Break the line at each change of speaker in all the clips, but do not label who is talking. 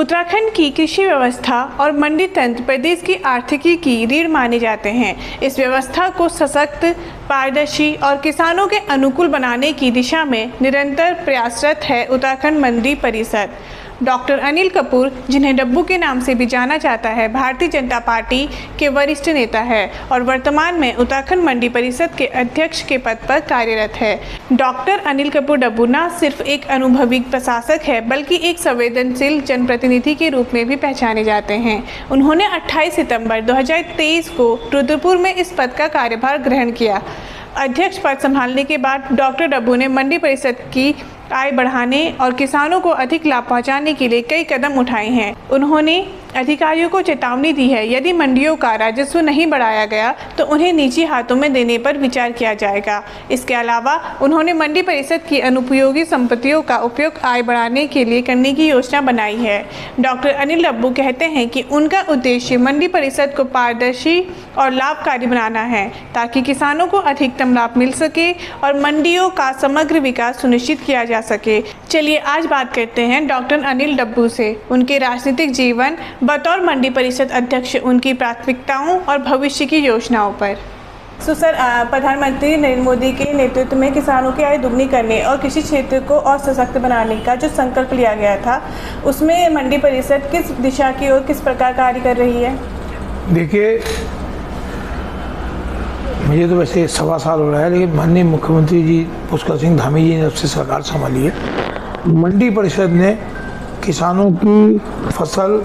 उत्तराखंड की कृषि व्यवस्था और मंडी तंत्र प्रदेश की आर्थिकी की रीढ़ माने जाते हैं। इस व्यवस्था को सशक्त, पारदर्शी और किसानों के अनुकूल बनाने की दिशा में निरंतर प्रयासरत है उत्तराखंड मंडी परिषद। डॉक्टर अनिल कपूर, जिन्हें डब्बू के नाम से भी जाना जाता है, भारतीय जनता पार्टी के वरिष्ठ नेता है और वर्तमान में उत्तराखंड मंडी परिषद के अध्यक्ष के पद पर कार्यरत है। डॉक्टर अनिल कपूर डब्बू न सिर्फ एक अनुभवी प्रशासक है, बल्कि एक संवेदनशील जनप्रतिनिधि के रूप में भी पहचाने जाते हैं। उन्होंने 28 सितंबर 2023 को रुद्रपुर में इस पद का कार्यभार ग्रहण किया। अध्यक्ष पद संभालने के बाद डॉक्टर डब्बू ने मंडी परिषद की आय बढ़ाने और किसानों को अधिक लाभ पहुंचाने के लिए कई कदम उठाए हैं। उन्होंने अधिकारियों को चेतावनी दी है, यदि मंडियों का राजस्व नहीं बढ़ाया गया तो उन्हें निजी हाथों में देने पर विचार किया जाएगा। इसके अलावा उन्होंने मंडी परिषद की अनुपयोगी संपत्तियों का उपयोग आय बढ़ाने के लिए करने की योजना बनाई है। डॉक्टर अनिल डब्बू कहते हैं कि उनका उद्देश्य मंडी परिषद को पारदर्शी और लाभकारी बनाना है, ताकि किसानों को अधिकतम लाभ मिल सके और मंडियों का समग्र विकास सुनिश्चित किया जा सके। चलिए आज बात करते हैं डॉक्टर अनिल डब्बू से, उनके राजनीतिक जीवन, बतौर मंडी परिषद अध्यक्ष उनकी प्राथमिकताओं और भविष्य की योजनाओं पर। सर, प्रधानमंत्री नरेंद्र मोदी के नेतृत्व में किसानों की आय दुगनी करने और कृषि क्षेत्र को और सशक्त बनाने का जो संकल्प लिया गया था, उसमें मंडी परिषद किस दिशा की ओर किस प्रकार कार्य कर रही है?
देखिए, मुझे तो वैसे 1.25 साल हो रहा है, लेकिन माननीय मुख्यमंत्री जी पुष्कर सिंह धामी जी ने जब से सरकार संभाली है, मंडी परिषद ने किसानों की फसल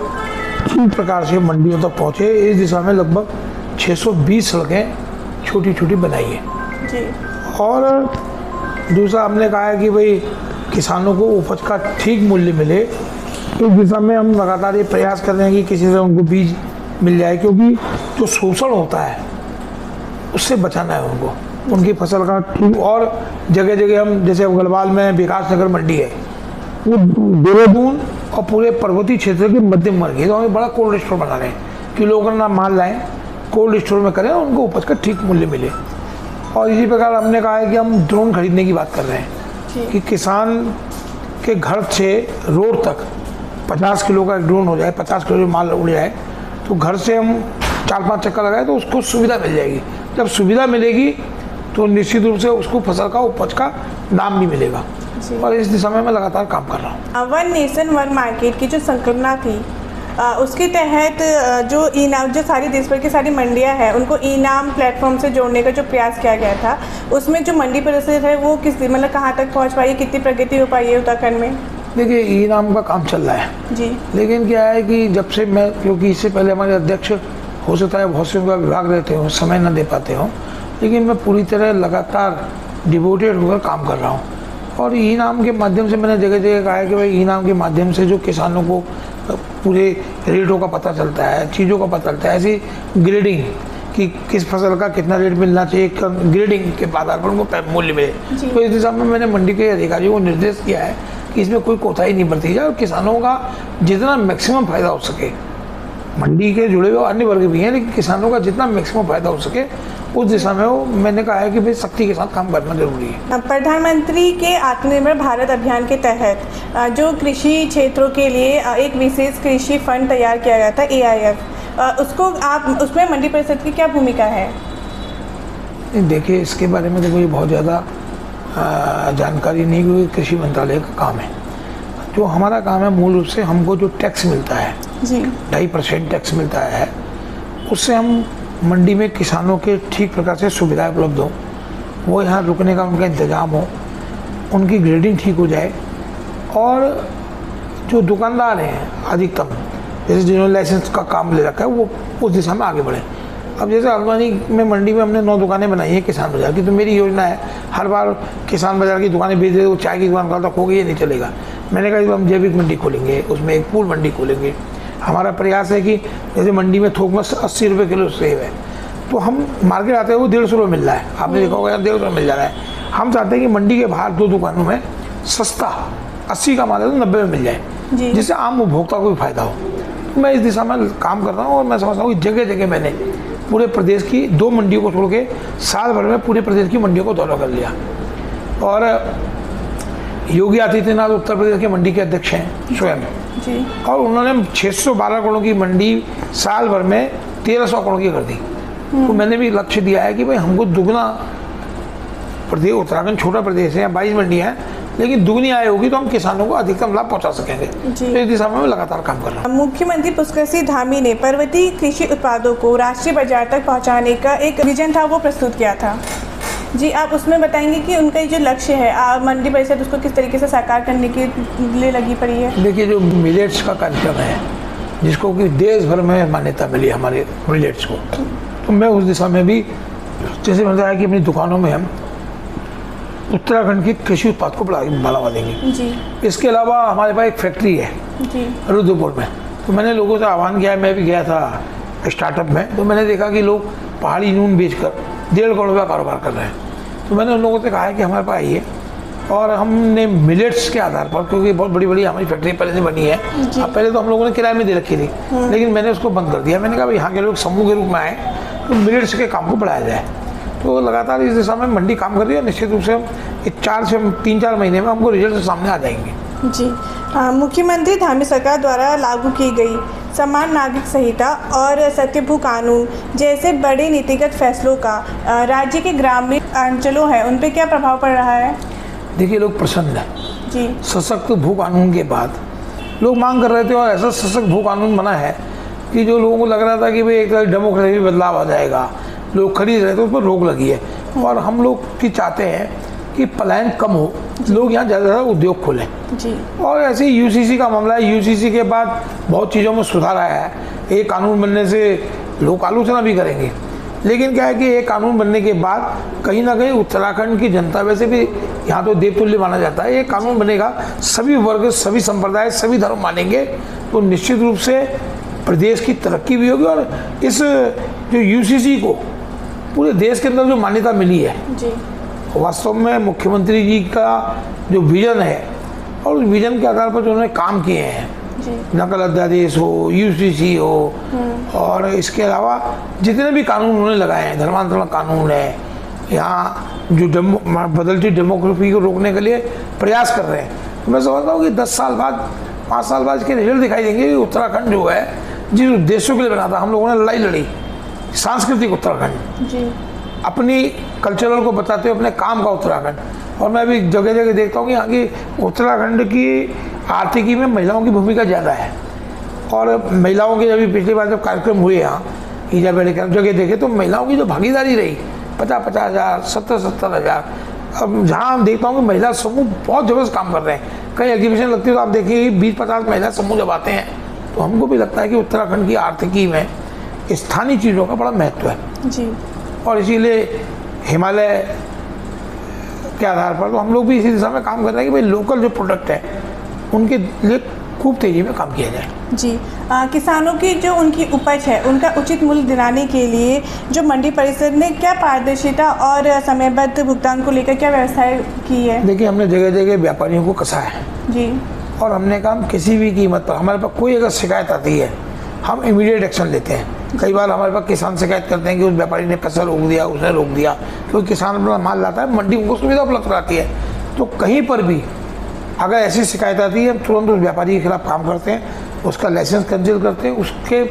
ठीक प्रकार से मंडियों तक पहुँचे, इस दिशा में लगभग 620 सड़कें छोटी छोटी बनाई है जी। और दूसरा हमने कहा है कि भाई किसानों को उपज का ठीक मूल्य मिले, इस दिशा में हम लगातार ये प्रयास कर रहे हैं कि किसी से उनको बीज मिल जाए, क्योंकि जो शोषण होता है उससे बचाना है उनको, उनकी फसल का ठीक। और जगह जगह हम, जैसे गढ़वाल में विकास नगर मंडी है, वो देहरादून और पूरे पर्वतीय क्षेत्र के मध्यम वर्ग है, तो हमें बड़ा कोल्ड स्टोर बना रहे हैं कि लोग ना माल लाएं, कोल्ड स्टोर में करें, उनको उपज का ठीक मूल्य मिले। और इसी प्रकार हमने कहा है कि हम ड्रोन खरीदने की बात कर रहे हैं कि किसान के घर से रोड तक 50 किलो का ड्रोन हो जाए, 50 किलो माल उड़ जाए, तो घर से हम 4-5 चक्कर लगाए तो उसको सुविधा मिल जाएगी। जब सुविधा मिलेगी तो निश्चित रूप से उसको फसल का उपज का दाम भी मिलेगा, और इस दिशा में मैं लगातार काम कर रहा हूँ।
वन नेशन वन मार्केट की जो संकल्पना थी, उसके तहत जो इनाम, जो सारी देश भर की सारी मंडियां हैं, उनको इनाम प्लेटफॉर्म से जोड़ने का जो प्रयास किया गया था, उसमें जो मंडी परिषद है वो किस, मतलब कहाँ तक पहुँच पाई है, कितनी प्रगति हो पाई है उत्तराखंड में?
देखिए, इनाम का काम चल रहा है
जी,
लेकिन क्या है कि जब से मैं, क्योंकि इससे पहले हमारे अध्यक्ष हो सकता है बहुत से उनका विभाग रहते हो, समय न दे पाते हो, लेकिन मैं पूरी तरह लगातार डिवोटेड होकर काम कर रहा हूँ। और इनाम के माध्यम से मैंने जगह जगह कहा है कि भाई इनाम के माध्यम से जो किसानों को पूरे रेटों का पता चलता है, चीज़ों का पता चलता है, ऐसी ग्रेडिंग कि किस फसल का कितना रेट मिलना चाहिए, ग्रेडिंग के आधार पर उनको मूल्य मिले। तो इस दिशा में मैंने मंडी के अधिकारियों को निर्देश किया है कि इसमें कोई कोताही नहीं बरती जाए और किसानों का जितना मैक्सिमम फायदा हो सके, मंडी के जुड़े हुए अन्य वर्ग भी हैं, लेकिन किसानों का जितना मैक्सिमम फायदा हो सके उस दिशा में वो, मैंने कहा है कि भाई सख्ती के साथ काम करना जरूरी है।
प्रधानमंत्री के आत्मनिर्भर भारत अभियान के तहत जो कृषि क्षेत्रों के लिए एक विशेष कृषि फंड तैयार किया गया था, AIF, उसको आप, उसमें मंडी परिषद की क्या भूमिका है?
देखिए, इसके बारे में तो मुझे बहुत ज़्यादा जानकारी नहीं, क्योंकि कृषि मंत्रालय का काम है। जो हमारा काम है, मूल रूप से हमको जो टैक्स मिलता है जी, 2.5% टैक्स मिलता है, उससे हम मंडी में किसानों के ठीक प्रकार से सुविधाएं उपलब्ध हो, वो यहाँ रुकने का उनका इंतज़ाम हो, उनकी ग्रेडिंग ठीक हो जाए, और जो दुकानदार हैं अधिकतम, जैसे जिन्होंने लाइसेंस का काम ले रखा है, वो उस दिशा में आगे बढ़े। अब जैसे हल्द्वानी में मंडी में हमने 9 दुकानें बनाई हैं किसान बाज़ार की, तो मेरी योजना है हर बार किसान बाज़ार की दुकानें बेच दे, वो चाय की दुकान का हो गई, ये नहीं चलेगा। मैंने कहा हम जैविक मंडी खोलेंगे, उसमें एक पूल मंडी खोलेंगे। हमारा प्रयास है कि जैसे मंडी में थोक में 80 रुपये किलो सेब है, तो हम मार्केट आते हैं वो 150 रुपये मिल रहा है, आपने देखा होगा 150 रुपये मिल जा रहा है। हम चाहते हैं कि मंडी के बाहर 2 दुकानों में सस्ता 80 का माल है तो 90 में मिल जाए, जिससे आम उपभोक्ता को भी फायदा हो। मैं इस दिशा में काम कर रहा हूँ, और मैं समझता हूँ कि जगह जगह मैंने पूरे प्रदेश की 2 मंडियों को छोड़ के साल भर में पूरे प्रदेश की मंडियों को दौरा कर लिया। और योगी आदित्यनाथ उत्तर प्रदेश के मंडी के अध्यक्ष हैं स्वयं,
जी।
और उन्होंने 612 करोड़ की मंडी साल भर में 1300 करोड़ की कर दी। तो मैंने भी लक्ष्य दिया है कि भाई हमको दुगना, प्रदेश उत्तराखंड छोटा प्रदेश है, 22 मंडियाँ हैं, लेकिन दुगनी आय होगी तो हम किसानों को अधिकतम लाभ पहुंचा सकेंगे। तो इस दिशा में मैं लगातार काम कर रहा हूँ।
मुख्यमंत्री पुष्कर सिंह धामी ने पर्वतीय कृषि उत्पादों को राष्ट्रीय बाजार तक पहुंचाने का एक विजन था, वो प्रस्तुत किया था। जी, आप उसमें बताएंगे कि उनका जो लक्ष्य है मंडी परिषद उसको किस तरीके से साकार करने के लिए लगी पड़ी है?
देखिए, जो मिलेट्स का कार्यक्रम है, जिसको कि देश भर में मान्यता मिली हमारे मिलेट्स को, तो मैं उस दिशा में भी, जैसे मैंने बताया कि अपनी दुकानों में हम उत्तराखंड के कृषि उत्पाद को बढ़ावा देंगे।
जी।
इसके अलावा हमारे पास एक फैक्ट्री है
जी।
रुद्रपुर में, तो मैंने लोगों से आह्वान किया है, मैं भी गया था स्टार्टअप में, तो मैंने देखा कि लोग पहाड़ी नून बेचकर 1.5 करोड़ रुपया कारोबार कर रहे हैं। तो मैंने उन लोगों से कहा है कि हमारे पास आइए, और हमने मिलेट्स के आधार पर, क्योंकि बहुत बड़ी बड़ी हमारी फैक्ट्री पहले से बनी है, अब पहले तो हम लोगों ने किराए में दे रखी थी, लेकिन मैंने उसको बंद कर दिया। मैंने कहा भाई यहाँ के लोग समूह के रूप में आए तो मिलेट्स के काम को बढ़ाया जाए। तो लगातार इस दिशा में मंडी काम कर रही है। निश्चित रूप से हम 3-4 महीने में हमको रिजल्ट सामने आ जाएंगे।
जी। मुख्यमंत्री धामी सरकार द्वारा लागू की गई समान नागरिक संहिता और सत्यभू कानून जैसे बड़े नीतिगत फैसलों का राज्य के ग्रामीण अंचलों है उन पर क्या प्रभाव पड़ रहा है?
देखिए, लोग प्रसन्न हैं।
जी।
सशक्त भू कानून के बाद लोग मांग कर रहे थे, और ऐसा सशक्त भू कानून बना है कि जो लोगों को लग रहा था कि भाई एक तरह डेमोक्रेसी में बदलाव आ जाएगा, लोग खरीद रहे थे, उस पर रोक लगी है। और हम लोग की चाहते हैं कि पलायन कम हो, लोग यहाँ ज़्यादा से ज़्यादा उद्योग खोलें।
जी।
और ऐसे ही यूसीसी का मामला है, यूसीसी के बाद बहुत चीज़ों में सुधार आया है। एक कानून बनने से लोग आलोचना भी करेंगे, लेकिन क्या है कि एक कानून बनने के बाद कहीं ना कहीं उत्तराखंड की जनता, वैसे भी यहाँ तो देवतुल्य माना जाता है, ये कानून बनेगा, सभी वर्ग, सभी संप्रदाय, सभी धर्म मानेंगे, तो निश्चित रूप से प्रदेश की तरक्की भी होगी। और इस जो यूसीसी को पूरे देश के अंदर जो मान्यता मिली है,
जी,
वास्तव में मुख्यमंत्री जी का जो विजन है, और उस विजन के आधार पर जो उन्होंने काम किए हैं, नकल अध्यादेश हो, यूसीसी हो, और इसके अलावा जितने भी कानून उन्होंने लगाए हैं, धर्मांतरण कानून है, यहाँ जो बदलती डेमोग्राफी को रोकने के लिए प्रयास कर रहे हैं, तो मैं समझता हूँ कि 10 साल बाद, 5 साल बाद इसके रिजल्ट दिखाई देंगे। उत्तराखंड जो है, जिस उद्देश्यों के लिए बना था, हम लोगों ने लड़ाई लड़ी, सांस्कृतिक उत्तराखंड,
जी, अपनी
कल्चरल को बताते हुए अपने काम का उत्तराखंड। और मैं अभी जगह जगह देखता हूँ कि यहाँ की उत्तराखंड की आर्थिकी में महिलाओं की भूमिका ज़्यादा है। और महिलाओं के जब पिछली बार जब कार्यक्रम हुए यहाँ ईजा बेड़े के जगह देखे, तो महिलाओं की जो भागीदारी रही 50-50 हज़ार, 70-70 हज़ार। अब जहाँ हम देखता हूँ कि महिला समूह बहुत ज़बरदस्त काम कर रहे हैं। कई एग्जीबिशन लगती है तो आप देखिए 20-50 महिला समूह जब आते हैं, तो हमको भी लगता है कि उत्तराखंड की आर्थिकी में स्थानीय चीज़ों का बड़ा महत्व है।
जी।
और इसीलिए हिमालय के आधार पर तो हम लोग भी इसी दिशा में काम कर रहे हैं कि भाई लोकल जो प्रोडक्ट है उनके लिए खूब तेज़ी में काम किया जाए।
जी। किसानों की जो उनकी उपज है उनका उचित मूल्य दिलाने के लिए जो मंडी परिषद ने क्या पारदर्शिता और समयबद्ध भुगतान को लेकर क्या व्यवस्थाएं की है?
देखिए, हमने जगह जगह व्यापारियों को कसा है।
जी।
और हमने कहा किसी भी कीमत पर हमारे पास कोई अगर शिकायत आती है, हम इमीडिएट एक्शन लेते हैं। कई बार हमारे पास किसान शिकायत करते हैं कि उस व्यापारी ने पैसा रोक दिया, उसने रोक दिया, क्योंकि किसान अपना माल लाता है, मंडी उनको सुविधा उपलब्ध कराती है। तो कहीं पर भी अगर ऐसी शिकायत आती है, हम तुरंत उस व्यापारी के खिलाफ काम करते हैं, उसका लाइसेंस कैंसिल करते हैं, उसके,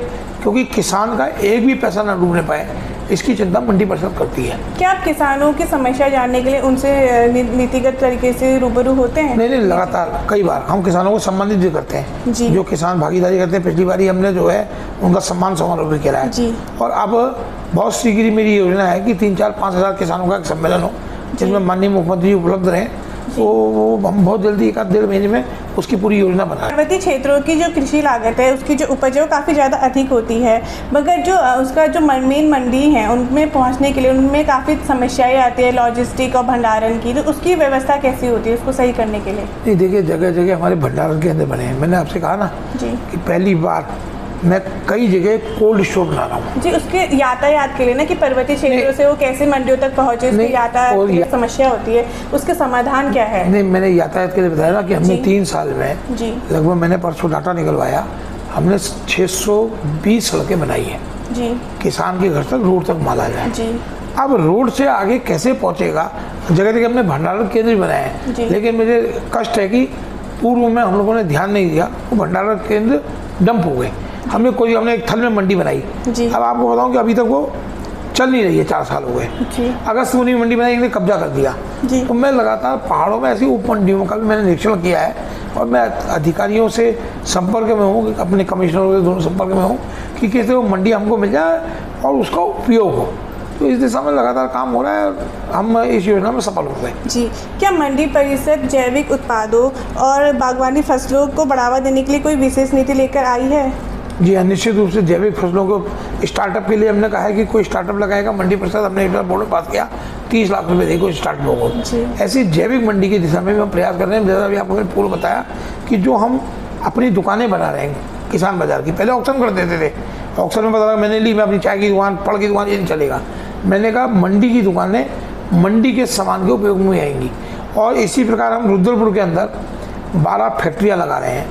क्योंकि किसान का एक भी पैसा ना डूबने पाए, इसकी चिंता मंडी परिषद करती है।
क्या आप किसानों की समस्या जानने के लिए उनसे नीतिगत तरीके से रूबरू होते हैं?
नहीं, लगातार कई बार हम किसानों को सम्मानित भी करते हैं।
जी।
जो किसान भागीदारी करते हैं, पिछली बारी हमने जो है उनका सम्मान समारोह भी किया है।
जी।
और अब बहुत शीघ्र मेरी योजना है कि 3-4-5 हज़ार किसानों का एक सम्मेलन हो, जिसमें माननीय मुख्यमंत्री जी उपलब्ध रहें। तो वो हम बहुत जल्दी 1-1.5 महीने में उसकी पूरी योजना बना।
पर्वतीय क्षेत्रों की जो कृषि लागत है उसकी जो उपज है वो काफ़ी ज़्यादा अधिक होती है, मगर जो उसका जो मेन मंडी है उनमें पहुंचने के लिए उनमें काफ़ी समस्याएं आती है, लॉजिस्टिक और भंडारण की, तो उसकी व्यवस्था कैसी होती है उसको सही करने के लिए?
नहीं, देखिए, जगह जगह हमारे भंडारण के अंदर बने हैं। मैंने आपसे कहा ना
जी
कि पहली बार मैं कई जगह कोल्ड स्टोर बना रहा हूँ।
जी, उसके यातायात के लिए ना कि पर्वतीय क्षेत्रों से वो कैसे मंडियों तक पहुँचे, उसकी यातायात की समस्या होती है, उसका समाधान क्या है?
नहीं, मैंने यातायात के लिए बताया ना कि हमने 3 साल में लगभग, मैंने परसों डाटा निकलवाया, हमने 620 सड़कें बनाई है।
जी।
किसान के घर तक, रोड तक माल आ जाए।
जी।
अब रोड से आगे कैसे पहुंचेगा, जगह जगह हमने भंडारण केंद्र बनाए हैं, लेकिन मुझे कष्ट है कि पूर्व में हम लोगों ने ध्यान नहीं दिया, वो भंडारण केंद्र डंप हो गए। हमने एक थल में मंडी बनाई। अब आपको बताऊं कि अभी तक वो चल नहीं रही है, 4 साल हो गए। अगस्त में मंडी बनाई, इन्हें कब्जा कर दिया। तो मैं लगातार पहाड़ों में ऐसी उप मंडियों का भी मैंने निरीक्षण किया है और मैं अधिकारियों से संपर्क में हूँ, अपने कमिश्नरों से दोनों संपर्क में हूँ कि कैसे वो मंडी हमको मिल जाए और उसका उपयोग हो। तो इस दिशा में लगातार काम हो रहा है और हम इस योजना में सफल हो गए।
जी, क्या मंडी परिषद जैविक उत्पादों और बागवानी फसलों को बढ़ावा देने के लिए कोई विशेष नीति लेकर आई है?
जी हाँ, निश्चित रूप से जैविक फसलों को स्टार्टअप के लिए हमने कहा है कि कोई स्टार्टअप लगाएगा। मंडी परिषद हमने एक बार बोर्ड में पास किया, 30 लाख रुपए देगा स्टार्टअप को। ऐसी जैविक मंडी की दिशा में हम प्रयास कर रहे हैं। जैसा अभी आपको मैंने पूर्व बताया कि जो हम अपनी दुकानें बना रहे हैं किसान बाजार की, पहले ऑक्शन कर देते थे। ऑक्शन में पता लगा मैंने ली, मैं अपनी चाय की दुकान, फल की दुकान, ये नहीं चलेगा। मैंने कहा मंडी की दुकानें मंडी के सामान के उपयोग में आएंगी। और इसी प्रकार हम रुद्रपुर के अंदर 12 फैक्ट्रियाँ लगा रहे हैं,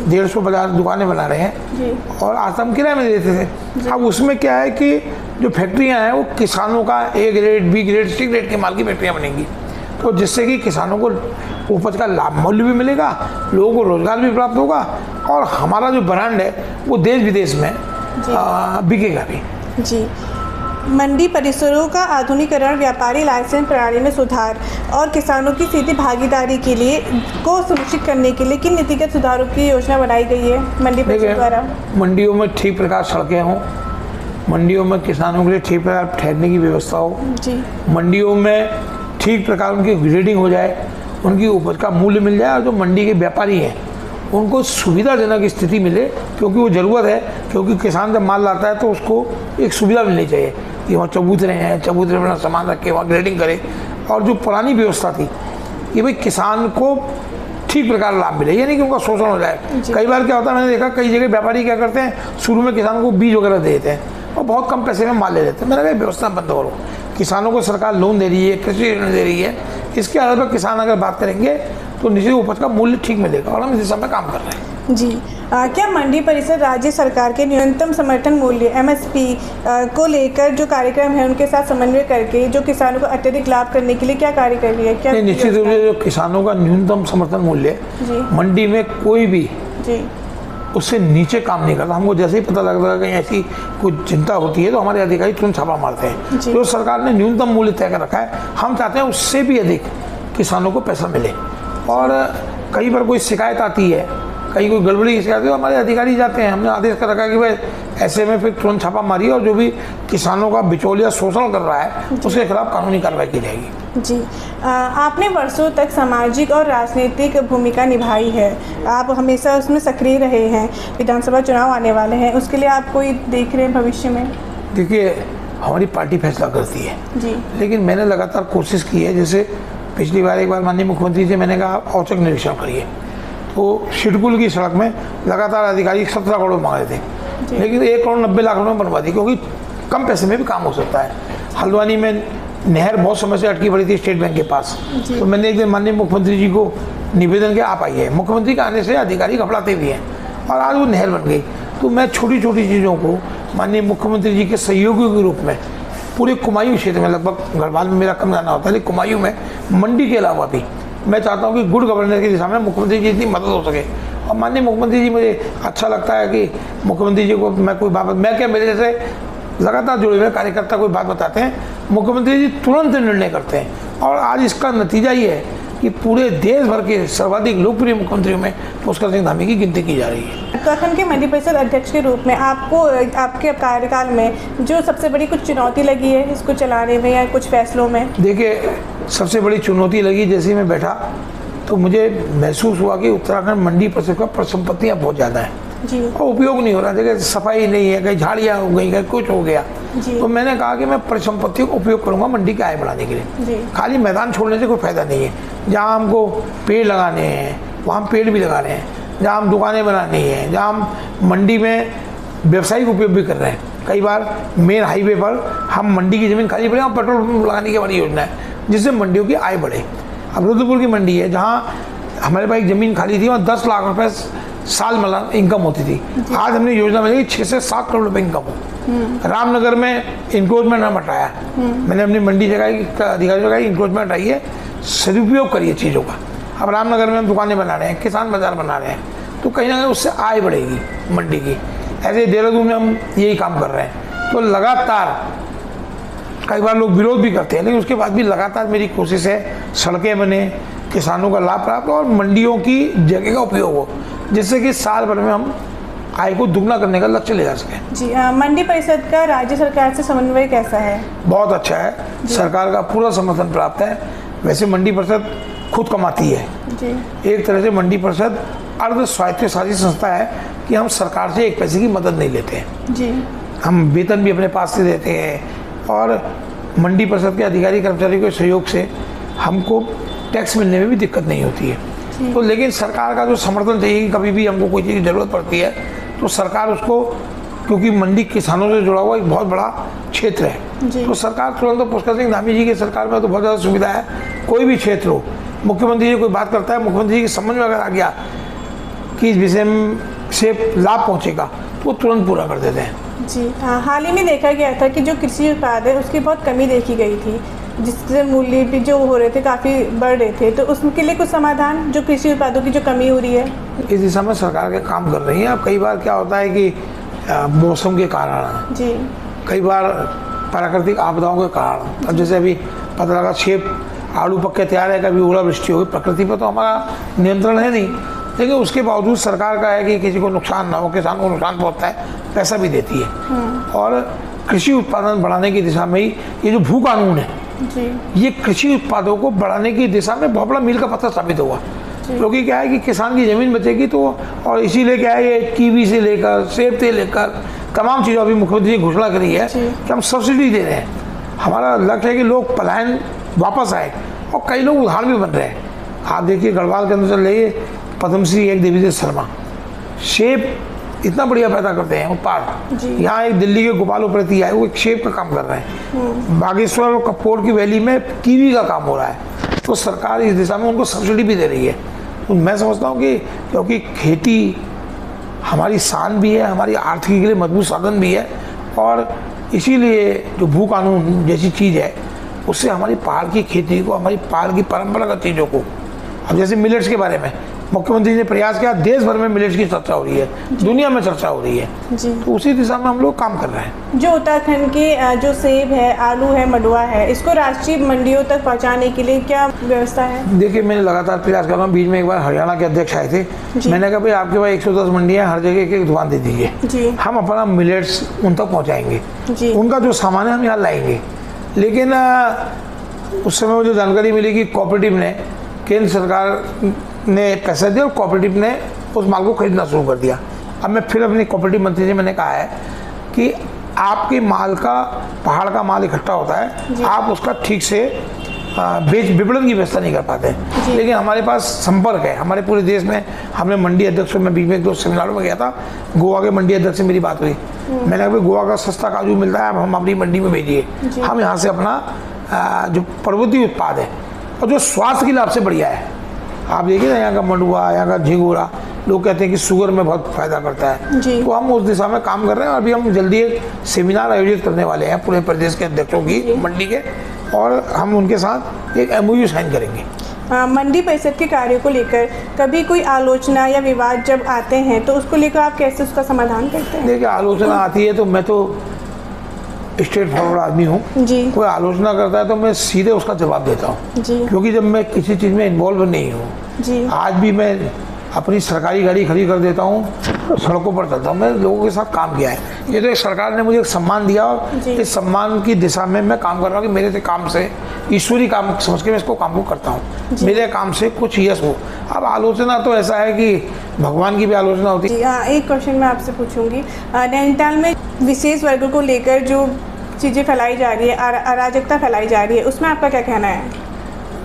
150 दुकानें बना रहे हैं और आज हम किराए में देते थे। अब उसमें क्या है कि जो फैक्ट्रियाँ हैं वो किसानों का A grade, B grade, C grade के माल की फैक्ट्रियाँ बनेंगी। तो जिससे कि किसानों को उपज का लाभ मूल्य भी मिलेगा, लोगों को रोजगार भी प्राप्त होगा और हमारा जो ब्रांड है वो देश विदेश में बिकेगा भी।
जी, मंडी परिसरों का आधुनिकीकरण, व्यापारी लाइसेंस प्रणाली में सुधार और किसानों की सीधी भागीदारी के लिए को सुनिश्चित करने के लिए किन नीतिगत सुधारों की योजना बनाई गई है मंडी परिषद द्वारा?
मंडियों में ठीक प्रकार सड़कें हों, मंडियों में किसानों के लिए ठीक प्रकार ठहरने की व्यवस्था हो, मंडियों में ठीक प्रकार उनकी ग्रेडिंग हो जाए, उनकी उपज का मूल्य मिल जाए और जो मंडी के व्यापारी हैं उनको सुविधाजनक स्थिति मिले, क्योंकि वो ज़रूरत है। क्योंकि किसान जब माल लाता है तो उसको एक सुविधा मिलनी चाहिए कि वहाँ चबूतरे हैं, चबूतरे में अपना सामान रखे, वहाँ ग्रेडिंग करे। और जो पुरानी व्यवस्था थी कि भाई किसान को ठीक प्रकार लाभ मिले, यानी कि उनका शोषण हो जाए। कई बार क्या होता है, मैंने देखा कई जगह व्यापारी क्या करते हैं, शुरू में किसानों को बीज वगैरह दे देते हैं और बहुत कम पैसे में माल ले लेते हैं। मैंने कहा व्यवस्था बंद करो, किसानों को सरकार लोन दे रही है, कृषि ऋण दे रही है, इसके आधार पर किसान अगर बात करेंगे तो निश्चित उपज का मूल्य ठीक मिलेगा और हम इस दिशा में काम कर रहे हैं।
जी, क्या मंडी परिषद राज्य सरकार के न्यूनतम समर्थन मूल्य MSP को लेकर जो कार्यक्रम है उनके साथ समन्वय करके जो किसानों को अत्यधिक लाभ करने के लिए क्या कार्य कर रही है? क्या
निश्चित रूप से जो किसानों का न्यूनतम समर्थन मूल्य मंडी में कोई भी उससे नीचे काम नहीं करता। हमको जैसे ही पता लगता है कहीं ऐसी कुछ चिंता होती है तो हमारे अधिकारी तुरंत छापा मारते हैं। जो सरकार ने न्यूनतम मूल्य तय कर रखा है, हम चाहते हैं उससे भी अधिक किसानों को पैसा मिले। और कई बार कोई शिकायत आती है, कहीं कोई गड़बड़ी की शिकायत है, हमारे अधिकारी जाते हैं, हमने आदेश कर रखा है कि भाई ऐसे में फिर तुरंत छापा मारिए और जो भी किसानों का बिचौलिया शोषण कर रहा है उसके खिलाफ कानूनी कार्रवाई की जाएगी।
जी, आपने वर्षों तक सामाजिक और राजनीतिक भूमिका निभाई है, आप हमेशा उसमें सक्रिय रहे हैं। विधानसभा चुनाव आने वाले हैं, उसके लिए आप कोई देख रहे हैं भविष्य में? देखिए,
हमारी पार्टी फैसला करती है
जी,
लेकिन मैंने लगातार कोशिश की है। जैसे पिछली बार एक बार माननीय मुख्यमंत्री जी मैंने कहा औचक निरीक्षण करिए, तो शिडकुल की सड़क में लगातार अधिकारी 17 करोड़ मांग रहे थे, लेकिन 1 करोड़ 90 लाख रुपये बनवा दी, क्योंकि कम पैसे में भी काम हो सकता है। हल्द्वानी में नहर बहुत समय से अटकी पड़ी थी स्टेट बैंक के पास, तो मैंने एक दिन माननीय मुख्यमंत्री जी को निवेदन किया, आप आइए। मुख्यमंत्री के आने से अधिकारी घबराते भी हैं और आज वो नहर बन गई। तो मैं छोटी छोटी चीज़ों को माननीय मुख्यमंत्री जी के सहयोगियों के रूप में पूरे कुमायूं क्षेत्र में, लगभग गढ़वाल में मेरा कम जाना होता है, लेकिन कुमायूं में मंडी के अलावा भी मैं चाहता हूँ कि गुड गवर्नेंस की दिशा में मुख्यमंत्री जी इतनी मदद हो सके। और माननीय मुख्यमंत्री जी, मुझे अच्छा लगता है कि मुख्यमंत्री जी को मैं कोई बात, मैं क्या, मेरे जैसे लगातार जुड़े हुए कार्यकर्ता कोई बात बताते हैं, मुख्यमंत्री जी तुरंत निर्णय करते हैं। और आज इसका नतीजा ये है कि पूरे देश भर के सर्वाधिक लोकप्रिय मुख्यमंत्रियों में पुष्कर सिंह धामी की गिनती की जा रही है।
उत्तराखंड के मंडी परिषद अध्यक्ष के रूप में आपको आपके कार्यकाल में जो सबसे बड़ी कुछ चुनौती लगी है इसको चलाने में या कुछ फैसलों में?
देखिए, सबसे बड़ी चुनौती लगी, जैसे मैं बैठा तो मुझे महसूस हुआ कि उत्तराखंड मंडी परिषद का परिसंपत्तियाँ बहुत ज़्यादा हैं और उपयोग नहीं हो रहा। देखिए, सफाई नहीं है, कहीं झाड़ियाँ हो गई, कहीं कुछ हो गया। तो मैंने कहा कि मैं परिसंपत्तियों का उपयोग करूंगा मंडी की आय बढ़ाने के लिए। खाली मैदान छोड़ने से कोई फायदा नहीं है। जहां हमको पेड़ लगाने हैं वहां हम पेड़ भी लगा रहे हैं, जहां हम दुकानें बनानी है, जहां हम मंडी में व्यवसायिक उपयोग भी कर रहे हैं। कई बार मेन हाईवे पर हम मंडी की ज़मीन खाली पड़ी, वहाँ पेट्रोल पंप लगाने की बड़ी योजना है जिससे मंडियों की आय बढ़े। अब रुद्रपुर की मंडी है जहाँ हमारे पास एक ज़मीन खाली थी, वहाँ 10 लाख रुपये साल मतलब इनकम होती थी। आज हमने योजना बनाई 6 से 7 करोड़ रुपए इनकम हो। रामनगर में इंक्रोचमेंट हम हटाया, मैंने अपनी मंडी जगह अधिकारी जगह इंक्रोचमेंट हटाई है, सदुपयोग करिए चीज़ों का। अब रामनगर में हम दुकानें बना रहे हैं, किसान बाजार बना रहे हैं, तो कहीं ना कहीं उससे आय बढ़ेगी मंडी की। ऐसे देहरादून में हम यही काम कर रहे हैं। तो लगातार कई बार लोग विरोध भी करते हैं, लेकिन उसके बाद भी लगातार मेरी कोशिश है सड़कें बने, किसानों का लाभ प्राप्त हो और मंडियों की जगह का उपयोग हो, जिससे कि साल भर में हम आय को दुगना करने का लक्ष्य ले जा सकें।
जी, मंडी परिषद का राज्य सरकार से समन्वय कैसा है?
बहुत अच्छा है, सरकार का पूरा समर्थन प्राप्त है। वैसे मंडी परिषद खुद कमाती है
जी।
एक तरह से मंडी परिषद अर्ध स्वायत्तशासी संस्था है कि हम सरकार से एक पैसे की मदद नहीं लेते हैं
जी।
हम वेतन भी अपने पास से देते हैं और मंडी परिषद के अधिकारी कर्मचारियों के सहयोग से हमको टैक्स मिलने में भी दिक्कत नहीं होती है। तो लेकिन सरकार का जो समर्थन चाहिए कि कभी भी हमको कोई चीज़ की ज़रूरत पड़ती है तो सरकार उसको, क्योंकि मंडी किसानों से जुड़ा हुआ एक बहुत बड़ा क्षेत्र है, तो सरकार तुरंत पुष्कर सिंह धामी जी की सरकार में तो बहुत ज़्यादा सुविधा है। कोई भी क्षेत्र हो, मुख्यमंत्री जी कोई बात करता है, मुख्यमंत्री जी के समझ में अगर आ गया कि इस विषय से लाभ पहुँचेगा तो वो तुरंत पूरा कर देते हैं।
जी हाँ, हाल ही में देखा गया था कि जो कृषि उत्पाद है उसकी बहुत कमी देखी गई थी, जिससे मूल्य भी जो हो रहे थे काफ़ी बढ़ रहे थे। तो उसके लिए कुछ समाधान, जो कृषि उत्पादों की जो कमी हो रही है,
इस दिशा में सरकार के काम कर रही है। अब कई बार क्या होता है कि मौसम के कारण
जी,
कई बार प्राकृतिक आपदाओं के कारण, अब जैसे अभी पता लगा सेब आलू पक्के तैयार है, कभी ओलावृष्टि हो गई, प्रकृति पर तो हमारा नियंत्रण है नहीं, लेकिन उसके बावजूद सरकार का है कि किसी को नुकसान ना हो, किसान को नुकसान पहुंचता है, पैसा भी देती है। और कृषि उत्पादन बढ़ाने की दिशा में ही ये जो भू कानून है
जी,
ये कृषि उत्पादों को बढ़ाने की दिशा में बहुत बड़ा मील का पत्थर साबित हुआ। क्योंकि क्या है कि किसान की ज़मीन बचेगी तो, और इसीलिए क्या है ये कीवी से लेकर सेब से लेकर तमाम चीज़ों अभी मुख्यमंत्री ने घोषणा करी है कि हम सब्सिडी दे रहे हैं। हमारा लक्ष्य है कि लोग पलायन वापस आए और कई लोग उदाहरण भी बन रहे हैं। आप देखिए गढ़वाल के अंदर चल रही है पद्मश्री एक देवीदेव शर्मा, सेब इतना बढ़िया पैदा करते हैं उत्पाद। यहाँ एक दिल्ली के गोपाल उप्रेती है, वो एक सेब का काम कर रहे हैं। बागेश्वर और कपकोट की वैली में कीवी का काम हो रहा है। तो सरकार इस दिशा में उनको सब्सिडी भी दे रही है। तो मैं समझता हूँ कि क्योंकि खेती हमारी शान भी है, हमारी आर्थिकी के लिए मजबूत साधन भी है, और इसीलिए जो भू कानून जैसी चीज़ है उससे हमारी पहाड़ की खेती को, हमारी पहाड़ की परंपरागत चीज़ों को, अब जैसे मिलेट्स के बारे में मुख्यमंत्री ने प्रयास किया, देश भर में मिलेट्स की चर्चा हो रही है, दुनिया में चर्चा हो रही है जी। तो उसी दिशा में हम लोग काम कर रहे हैं।
जो उत्तराखंड के जो सेब है, आलू है, मडुआ है, इसको राष्ट्रीय मंडियों तक पहुंचाने के लिए क्या व्यवस्था है? देखिए
मैंने लगातार प्रयास कर रहा हूँ। बीच में एक बार हरियाणा के अध्यक्ष आए थे, मैंने कहा भाई आपके पास 110 मंडियाँ, हर जगह एक दुकान दे दीजिए, हम अपना मिलेट्स उन तक पहुँचाएंगे, उनका जो सामान है हम यहाँ लाएंगे। लेकिन उस समय मुझे जानकारी मिली कि कोऑपरेटिव ने, केंद्र सरकार ने पैसा दिया और कोऑपरेटिव ने उस माल को खरीदना शुरू कर दिया। अब मैं फिर अपने कोऑपरेटिव मंत्री से मैंने कहा है कि आपके माल का, पहाड़ का माल इकट्ठा होता है, आप उसका ठीक से विपणन की व्यवस्था नहीं कर पाते, लेकिन हमारे पास संपर्क है हमारे पूरे देश में। हमने मंडी अध्यक्षों में बीच में 2 सेमिनारों में गया था, गोवा के मंडी अध्यक्ष से मेरी बात हुई, मैंने कहा भाई गोवा का सस्ता काजू मिलता है, अब हम अपनी मंडी में भेजिए, हम यहाँ से अपना जो पर्वतीय उत्पाद है और जो स्वास्थ्य के लाभ से बढ़िया है। आप देखिए ना यहाँ का मंडुआ, यहाँ का झिंगोरा, लोग कहते हैं कि शुगर में बहुत फायदा करता है, तो हम उस दिशा में काम कर रहे हैं। अभी हम जल्दी एक सेमिनार आयोजित करने वाले हैं पूरे प्रदेश के अध्यक्षों की मंडी के, और हम उनके साथ एक MOU साइन करेंगे।
मंडी परिषद के कार्यों को लेकर कभी कोई आलोचना या विवाद जब आते हैं तो उसको लेकर आप कैसे उसका समाधान करते हैं?
देखिए आलोचना आती है तो मैं तो स्ट्रेट फॉरवर्ड आदमी हूँ, कोई आलोचना करता है तो मैं सीधे उसका जवाब देता हूँ, क्योंकि जब मैं किसी चीज़ में इन्वॉल्व नहीं हूँ, आज भी मैं अपनी सरकारी गाड़ी खड़ी कर देता हूँ, सड़कों पर चलता हूँ, मैं लोगों के साथ काम किया है। ये तो एक सरकार ने मुझे एक सम्मान दिया और इस सम्मान की दिशा में मैं काम कर रहा हूँ कि मेरे से काम से ईश्वरी काम समझ के मैं इसको काम को करता हूँ, मेरे काम से कुछ यश हो। अब आलोचना तो ऐसा है कि भगवान की भी आलोचना होती है।
एक क्वेश्चन मैं आपसे पूछूंगी, नैनीताल में विशेष वर्गों को लेकर जो चीज़ें फैलाई जा रही है, अराजकता फैलाई जा रही है, उसमें आपका क्या कहना है?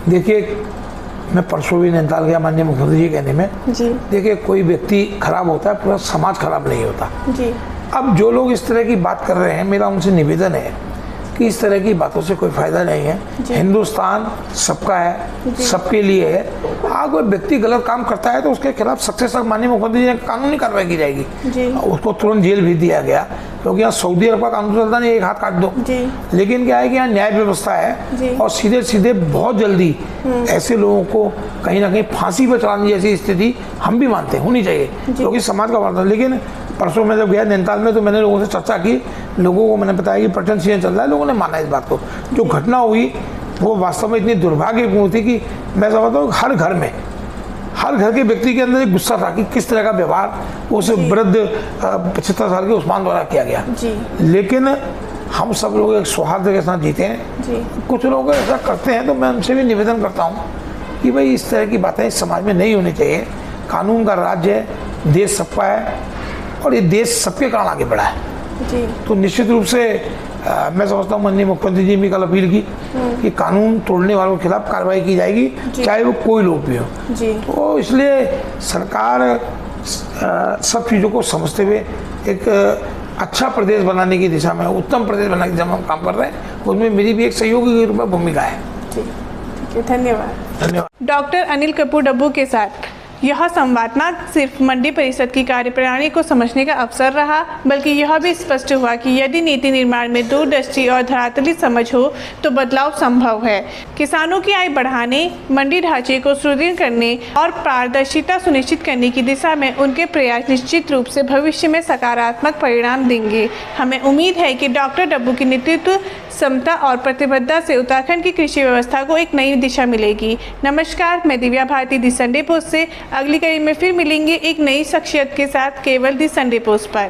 देखिए मैं परसों भी नैनीताल गया माननीय मुख्यमंत्री जी कहने में, देखिए कोई व्यक्ति खराब होता है, पूरा समाज खराब नहीं होता जी। अब जो लोग इस तरह की बात कर रहे हैं, मेरा उनसे निवेदन है कि इस तरह की बातों से कोई फायदा नहीं है। हिंदुस्तान सबका है, सबके लिए है। अगर कोई व्यक्ति गलत काम करता है तो उसके खिलाफ सख्त से सख्त माननीय मुख्यमंत्री जी ने कानूनी कार्रवाई की जाएगी, उसको तुरंत जेल भेज दिया गया। क्योंकि यहाँ सऊदी अरब का कानून चलता नहीं, एक हाथ काट दो।
जी।
लेकिन क्या है कि यहाँ न्याय व्यवस्था
जी।
है और सीधे सीधे बहुत जल्दी ऐसे लोगों को कहीं ना कहीं फांसी पर चढ़ाने जैसी स्थिति हम भी मानते हैं होनी चाहिए, क्योंकि समाज का वार्ता। लेकिन परसों मैं जब गया नैनीताल में तो मैंने लोगों से चर्चा की, लोगों को मैंने बताया कि पर्यटन सीजन चल रहा है, लोगों ने माना इस बात को। जो घटना हुई वो वास्तव में इतनी दुर्भाग्यपूर्ण थी कि मैं समझता हूँ हर घर में, हर घर के व्यक्ति के अंदर एक गुस्सा था कि किस तरह का व्यवहार उस वृद्ध 75 साल के उस्मान द्वारा किया गया।
जी।
लेकिन हम सब लोग एक सौहार्द के साथ जीते हैं।
जी।
कुछ लोग ऐसा करते हैं तो मैं उनसे भी निवेदन करता हूँ कि भाई इस तरह की बातें इस समाज में नहीं होनी चाहिए। कानून का राज्य है, देश सबका है और ये देश सबके कारण आगे बढ़ा है।
जी।
तो निश्चित रूप से मैं समझता हूँ माननीय मुख्यमंत्री जी ने कल अपील की कि कानून तोड़ने वालों के खिलाफ कार्रवाई की जाएगी, चाहे वो कोई लोग भी हो।
जी।
तो इसलिए सरकार सब चीज़ों को समझते हुए एक अच्छा प्रदेश बनाने की दिशा में, उत्तम प्रदेश बनाने की दिशा में हम काम कर रहे हैं। उसमें मेरी भी एक सहयोगी के रूप में भूमिका है।
जी, ठीक है, धन्यवाद।
धन्यवाद।
डॉक्टर अनिल कपूर डब्बू के साथ यह संवाद न सिर्फ मंडी परिषद की कार्यप्रणाली को समझने का अवसर रहा, बल्कि यह भी स्पष्ट हुआ कि यदि नीति निर्माण में दूरदृष्टि और धरातली समझ हो तो बदलाव संभव है। किसानों की आय बढ़ाने, मंडी ढांचे को सुदृढ़ करने और पारदर्शिता सुनिश्चित करने की दिशा में उनके प्रयास निश्चित रूप से भविष्य में सकारात्मक परिणाम देंगे। हमें उम्मीद है कि डॉक्टर डब्बू की नेतृत्व, क्षमता और प्रतिबद्धता से उत्तराखंड की कृषि व्यवस्था को एक नई दिशा मिलेगी। नमस्कार, मैं दिव्या भारती, दी संडे पोस्ट से। अगली कड़ी में फिर मिलेंगे एक नई शख्सियत के साथ, केवल दी संडे पोस्ट पर।